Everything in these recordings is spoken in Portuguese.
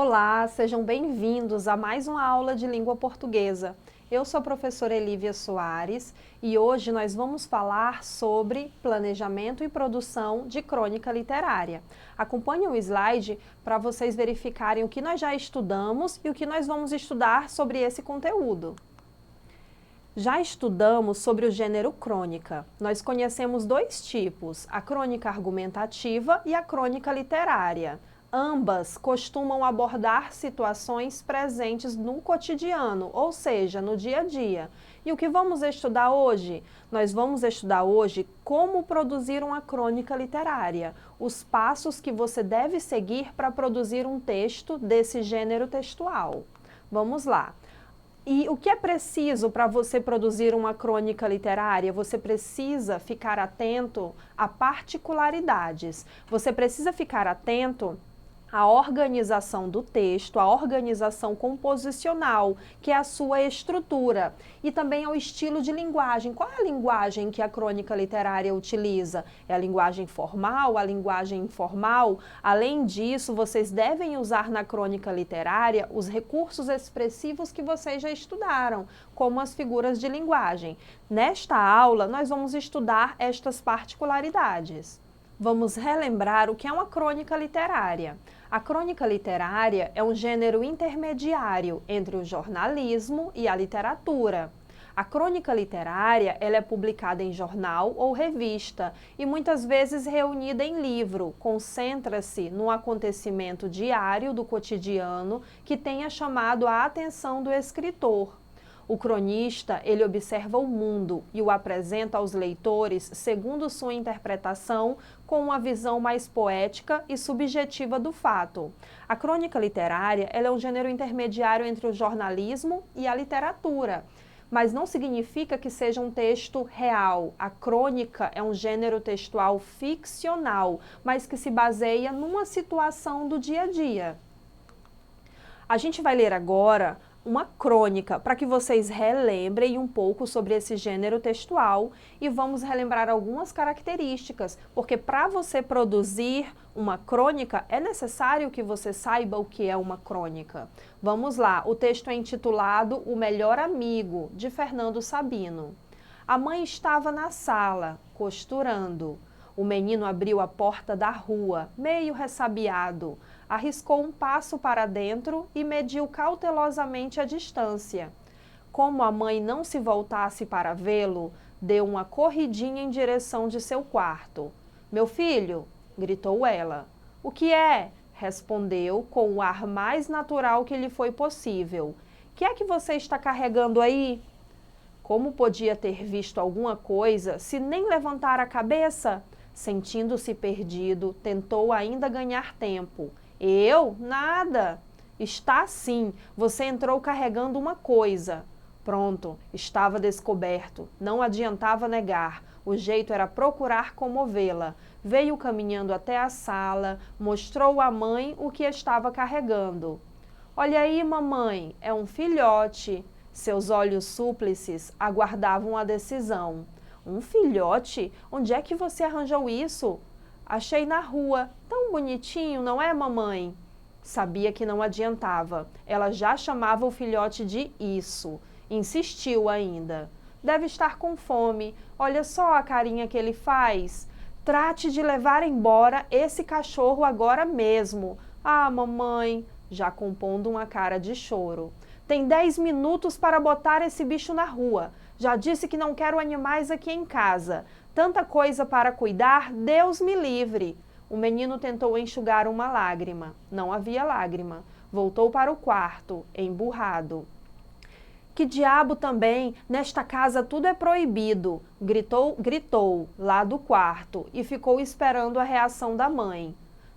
Olá, sejam bem-vindos a mais uma aula de língua portuguesa. Eu sou a professora Elívia Soares e hoje nós vamos falar sobre planejamento e produção de crônica literária. Acompanhe o slide para vocês verificarem o que nós já estudamos e o que nós vamos estudar sobre esse conteúdo. Já estudamos sobre o gênero crônica. Nós conhecemos dois tipos, a crônica argumentativa e a crônica literária. Ambas costumam abordar situações presentes no cotidiano, ou seja, no dia a dia. E o que vamos estudar hoje? Nós vamos estudar hoje como produzir uma crônica literária, os passos que você deve seguir para produzir um texto desse gênero textual. Vamos lá. E o que é preciso para você produzir uma crônica literária? Você precisa ficar atento a particularidades. Você precisa ficar atento à organização do texto, à organização composicional, que é a sua estrutura, e também ao estilo de linguagem. Qual é a linguagem que a crônica literária utiliza? É a linguagem formal, a linguagem informal? Além disso, vocês devem usar na crônica literária os recursos expressivos que vocês já estudaram, como as figuras de linguagem. Nesta aula, nós vamos estudar estas particularidades. Vamos relembrar o que é uma crônica literária. A crônica literária é um gênero intermediário entre o jornalismo e a literatura. A crônica literária ela é publicada em jornal ou revista e muitas vezes reunida em livro. Concentra-se no acontecimento diário do cotidiano que tenha chamado a atenção do escritor. O cronista, ele observa o mundo e o apresenta aos leitores segundo sua interpretação, com uma visão mais poética e subjetiva do fato. A crônica literária ela é um gênero intermediário entre o jornalismo e a literatura, mas não significa que seja um texto real. A crônica é um gênero textual ficcional, mas que se baseia numa situação do dia a dia. A gente vai ler agora uma crônica para que vocês relembrem um pouco sobre esse gênero textual e vamos relembrar algumas características, porque para você produzir uma crônica é necessário que você saiba o que é uma crônica. Vamos lá, o texto é intitulado O Melhor Amigo, de Fernando Sabino. A mãe estava na sala, costurando. O menino abriu a porta da rua, meio ressabiado, arriscou um passo para dentro e mediu cautelosamente a distância. Como a mãe não se voltasse para vê-lo, deu uma corridinha em direção de seu quarto. "Meu filho!" gritou ela. "O que é?" respondeu com o ar mais natural que lhe foi possível. "Que é que você está carregando aí?" Como podia ter visto alguma coisa se nem levantar a cabeça? Sentindo-se perdido, tentou ainda ganhar tempo. "Eu? Nada." "Está sim, você entrou carregando uma coisa." Pronto, estava descoberto, não adiantava negar, o jeito era procurar comovê-la. Veio caminhando até a sala, mostrou à mãe o que estava carregando. "Olha aí, mamãe, é um filhote." Seus olhos súplices aguardavam a decisão. "Um filhote? Onde é que você arranjou isso?" "Achei na rua. Tão bonitinho, não é, mamãe?" Sabia que não adiantava. Ela já chamava o filhote de isso. Insistiu ainda. "Deve estar com fome. Olha só a carinha que ele faz. Trate de levar embora esse cachorro agora mesmo." "Ah, mamãe," já compondo uma cara de choro. "Tem 10 minutos para botar esse bicho na rua. Já disse que não quero animais aqui em casa. Tanta coisa para cuidar, Deus me livre." O menino tentou enxugar uma lágrima. Não havia lágrima. Voltou para o quarto, emburrado. "Que diabo também, nesta casa tudo é proibido," gritou lá do quarto e ficou esperando a reação da mãe.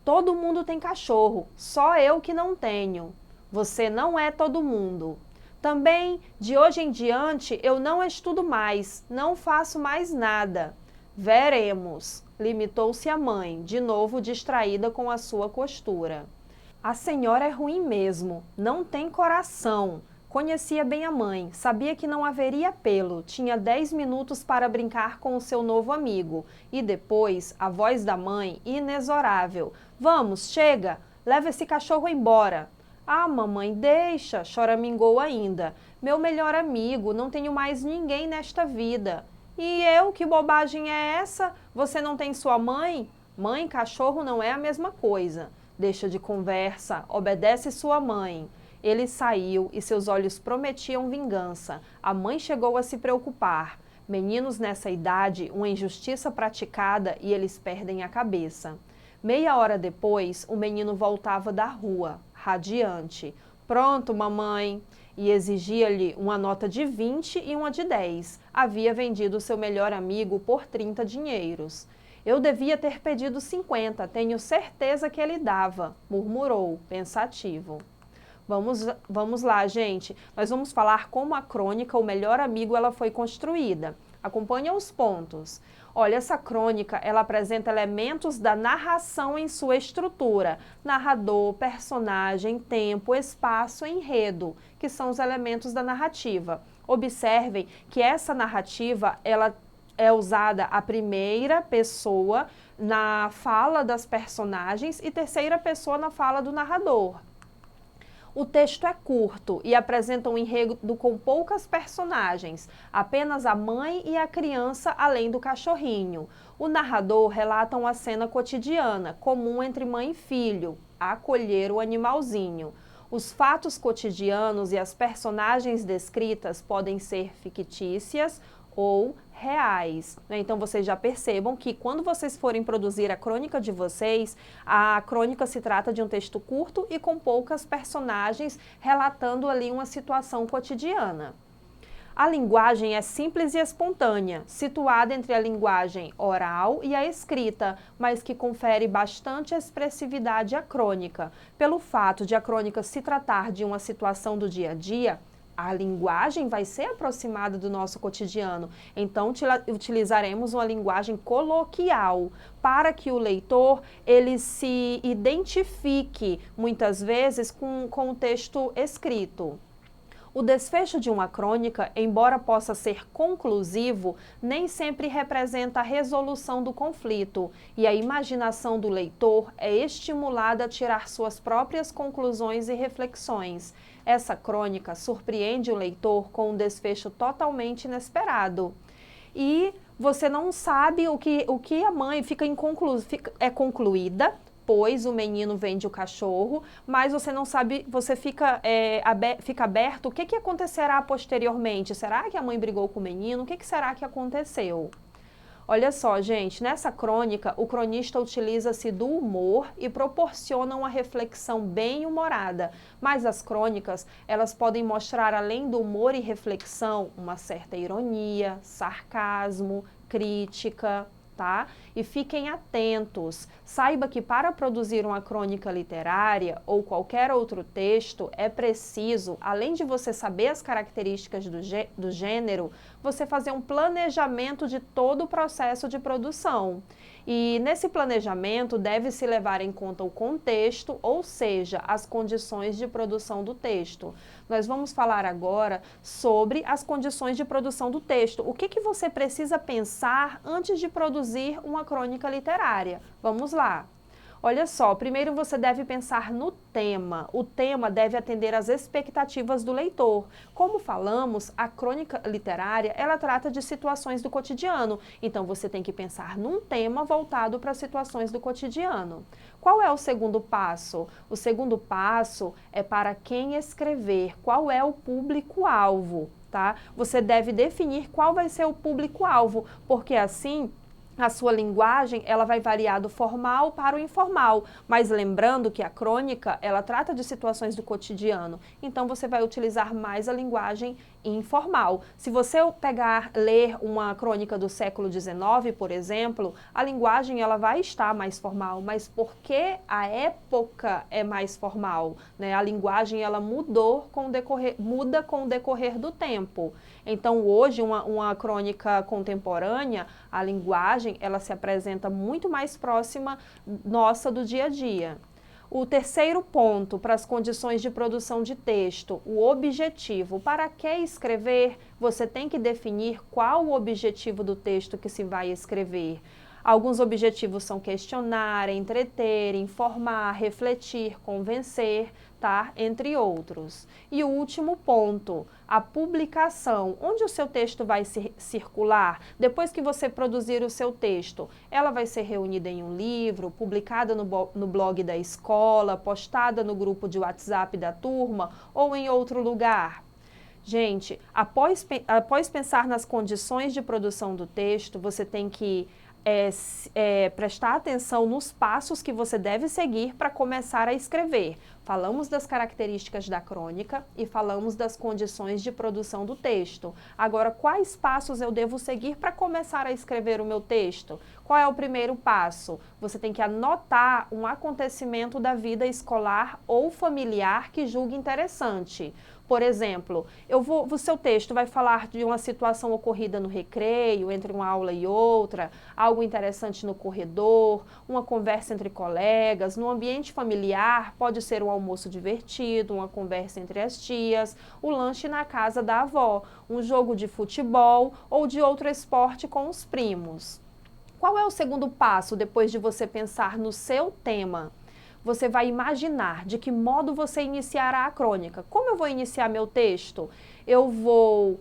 "Todo mundo tem cachorro, só eu que não tenho." "Você não é todo mundo." "Também, de hoje em diante, eu não estudo mais, não faço mais nada." "Veremos," limitou-se a mãe, de novo distraída com a sua costura. "A senhora é ruim mesmo, não tem coração." Conhecia bem a mãe, sabia que não haveria apelo, tinha 10 minutos para brincar com o seu novo amigo. E depois, a voz da mãe, inexorável. "Vamos, chega, leva esse cachorro embora." Ah, mamãe, deixa, choramingou ainda. Meu melhor amigo, não tenho mais ninguém nesta vida. E eu, que bobagem é essa? Você não tem sua mãe? Mãe e cachorro não é a mesma coisa. Deixa de conversa, obedece sua mãe. Ele saiu e seus olhos prometiam vingança. A mãe chegou a se preocupar. Meninos nessa idade, uma injustiça praticada e eles perdem a cabeça. Meia hora depois, o menino voltava da rua, radiante. Pronto, mamãe! E exigia-lhe uma nota de 20 e uma de 10. Havia vendido seu melhor amigo por 30 dinheiros. Eu devia ter pedido 50, tenho certeza que ele dava, murmurou, pensativo. Vamos lá, gente. Nós vamos falar como a crônica O Melhor Amigo ela foi construída. Acompanhe os pontos. Olha, essa crônica, ela apresenta elementos da narração em sua estrutura. Narrador, personagem, tempo, espaço, enredo, que são os elementos da narrativa. Observem que essa narrativa, ela é usada a primeira pessoa na fala das personagens e terceira pessoa na fala do narrador. O texto é curto e apresenta um enredo com poucas personagens, apenas a mãe e a criança, além do cachorrinho. O narrador relata uma cena cotidiana, comum entre mãe e filho, acolher o animalzinho. Os fatos cotidianos e as personagens descritas podem ser fictícias ou reais. Então, vocês já percebam que quando vocês forem produzir a crônica de vocês, a crônica se trata de um texto curto e com poucas personagens relatando ali uma situação cotidiana. A linguagem é simples e espontânea, situada entre a linguagem oral e a escrita, mas que confere bastante expressividade à crônica. Pelo fato de a crônica se tratar de uma situação do dia a dia, a linguagem vai ser aproximada do nosso cotidiano, então utilizaremos uma linguagem coloquial para que o leitor ele se identifique muitas vezes com o texto escrito. O desfecho de uma crônica, embora possa ser conclusivo, nem sempre representa a resolução do conflito, e a imaginação do leitor é estimulada a tirar suas próprias conclusões e reflexões. Essa crônica surpreende o leitor com um desfecho totalmente inesperado. E você não sabe o que a mãe é concluída, pois o menino vende o cachorro, mas você não sabe, você fica aberto, o que acontecerá posteriormente? Será que a mãe brigou com o menino? O que será que aconteceu? Olha só, gente, nessa crônica, o cronista utiliza-se do humor e proporciona uma reflexão bem humorada, mas as crônicas, elas podem mostrar, além do humor e reflexão, uma certa ironia, sarcasmo, crítica, tá? E fiquem atentos. Saiba que para produzir uma crônica literária ou qualquer outro texto, é preciso, além de você saber as características do gênero, você fazer um planejamento de todo o processo de produção. E nesse planejamento deve-se levar em conta o contexto, ou seja, as condições de produção do texto. Nós vamos falar agora sobre as condições de produção do texto. O que você precisa pensar antes de produzir uma crônica literária? Vamos lá. Olha só, primeiro você deve pensar no tema. O tema deve atender às expectativas do leitor. Como falamos, a crônica literária, ela trata de situações do cotidiano. Então, você tem que pensar num tema voltado para situações do cotidiano. Qual é o segundo passo? O segundo passo é para quem escrever. Qual é o público-alvo, tá? Você deve definir qual vai ser o público-alvo, porque assim a sua linguagem ela vai variar do formal para o informal, mas lembrando que a crônica ela trata de situações do cotidiano, então você vai utilizar mais a linguagem informal. Se você ler uma crônica do século XIX, por exemplo, a linguagem ela vai estar mais formal, mas porque a época é mais formal, né? A linguagem ela muda com o decorrer do tempo. Então hoje uma crônica contemporânea, a linguagem ela se apresenta muito mais próxima nossa do dia a dia. O terceiro ponto para as condições de produção de texto, o objetivo. Para que escrever, você tem que definir qual o objetivo do texto que se vai escrever. Alguns objetivos são questionar, entreter, informar, refletir, convencer, tá? Entre outros. E o último ponto, a publicação. Onde o seu texto vai circular? Depois que você produzir o seu texto, ela vai ser reunida em um livro, publicada no blog da escola, postada no grupo de WhatsApp da turma ou em outro lugar? Gente, após pensar nas condições de produção do texto, você tem que prestar atenção nos passos que você deve seguir para começar a escrever. Falamos das características da crônica e falamos das condições de produção do texto. Agora, quais passos eu devo seguir para começar a escrever o meu texto? Qual é o primeiro passo? Você tem que anotar um acontecimento da vida escolar ou familiar que julgue interessante. Por exemplo, o seu texto vai falar de uma situação ocorrida no recreio, entre uma aula e outra, algo interessante no corredor, uma conversa entre colegas, no ambiente familiar, pode ser um almoço divertido, uma conversa entre as tias, o lanche na casa da avó, um jogo de futebol ou de outro esporte com os primos. Qual é o segundo passo depois de você pensar no seu tema? Você vai imaginar de que modo você iniciará a crônica. Como eu vou iniciar meu texto? Eu vou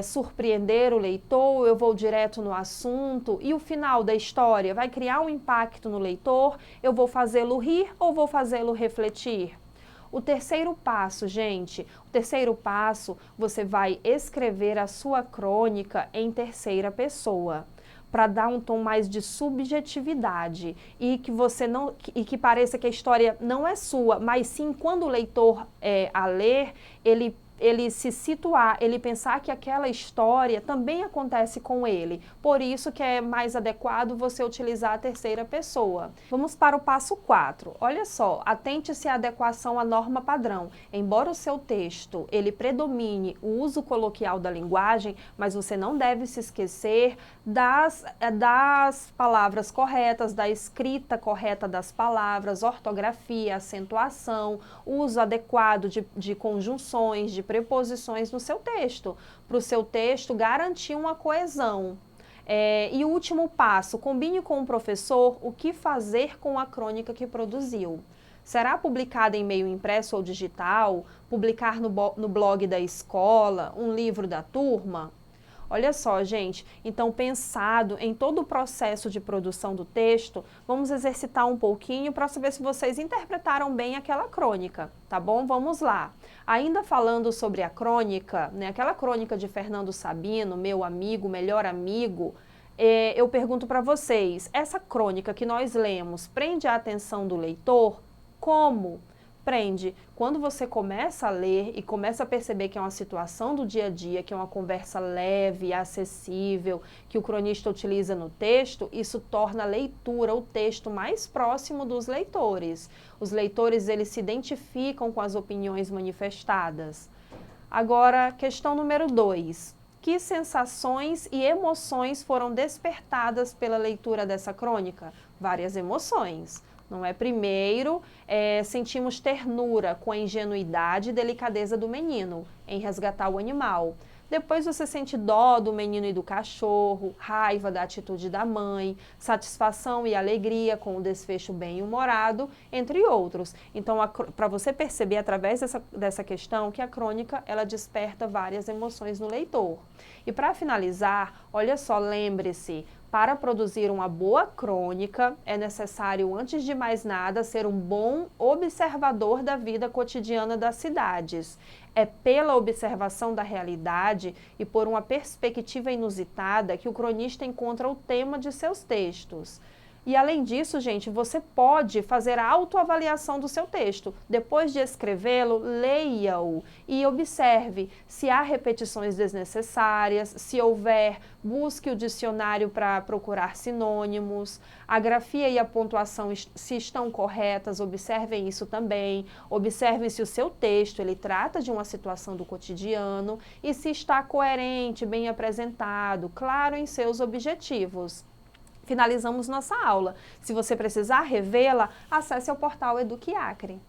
surpreender o leitor, eu vou direto no assunto e o final da história vai criar um impacto no leitor? Eu vou fazê-lo rir ou vou fazê-lo refletir? O terceiro passo, gente, você vai escrever a sua crônica em terceira pessoa, para dar um tom mais de subjetividade e que pareça que a história não é sua, mas sim quando o leitor a ler, ele se situar, ele pensar que aquela história também acontece com ele. Por isso que é mais adequado você utilizar a terceira pessoa. Vamos para o passo 4. Olha só, atente-se à adequação à norma padrão. Embora o seu texto ele predomine o uso coloquial da linguagem, mas você não deve se esquecer das palavras corretas, da escrita correta das palavras, ortografia, acentuação, uso adequado de conjunções, de preposições no seu texto, para o seu texto garantir uma coesão. E o último passo, combine com o professor o que fazer com a crônica que produziu. Será publicada em meio impresso ou digital? Publicar no blog da escola? Um livro da turma? Olha só, gente, então pensado em todo o processo de produção do texto, vamos exercitar um pouquinho para saber se vocês interpretaram bem aquela crônica, tá bom? Vamos lá. Ainda falando sobre a crônica, né, aquela crônica de Fernando Sabino, meu amigo, melhor amigo, eu pergunto para vocês, essa crônica que nós lemos prende a atenção do leitor? Como? Prende. Quando você começa a ler e começa a perceber que é uma situação do dia a dia, que é uma conversa leve, acessível, que o cronista utiliza no texto, isso torna a leitura, o texto mais próximo dos leitores. Os leitores, eles se identificam com as opiniões manifestadas. Agora, questão número 2. Que sensações e emoções foram despertadas pela leitura dessa crônica? Várias emoções. Não é? Primeiro, sentimos ternura com a ingenuidade e delicadeza do menino em resgatar o animal. Depois você sente dó do menino e do cachorro, raiva da atitude da mãe, satisfação e alegria com o desfecho bem-humorado, entre outros. Então, para você perceber através dessa questão que a crônica, ela desperta várias emoções no leitor. E para finalizar, olha só, lembre-se, para produzir uma boa crônica, é necessário, antes de mais nada, ser um bom observador da vida cotidiana das cidades. É pela observação da realidade e por uma perspectiva inusitada que o cronista encontra o tema de seus textos. E além disso, gente, você pode fazer a autoavaliação do seu texto. Depois de escrevê-lo, leia-o e observe se há repetições desnecessárias, se houver, busque o dicionário para procurar sinônimos, a grafia e a pontuação se estão corretas, observem isso também, observem se o seu texto ele trata de uma situação do cotidiano e se está coerente, bem apresentado, claro em seus objetivos. Finalizamos nossa aula. Se você precisar revê-la, acesse ao portal Eduque Acre.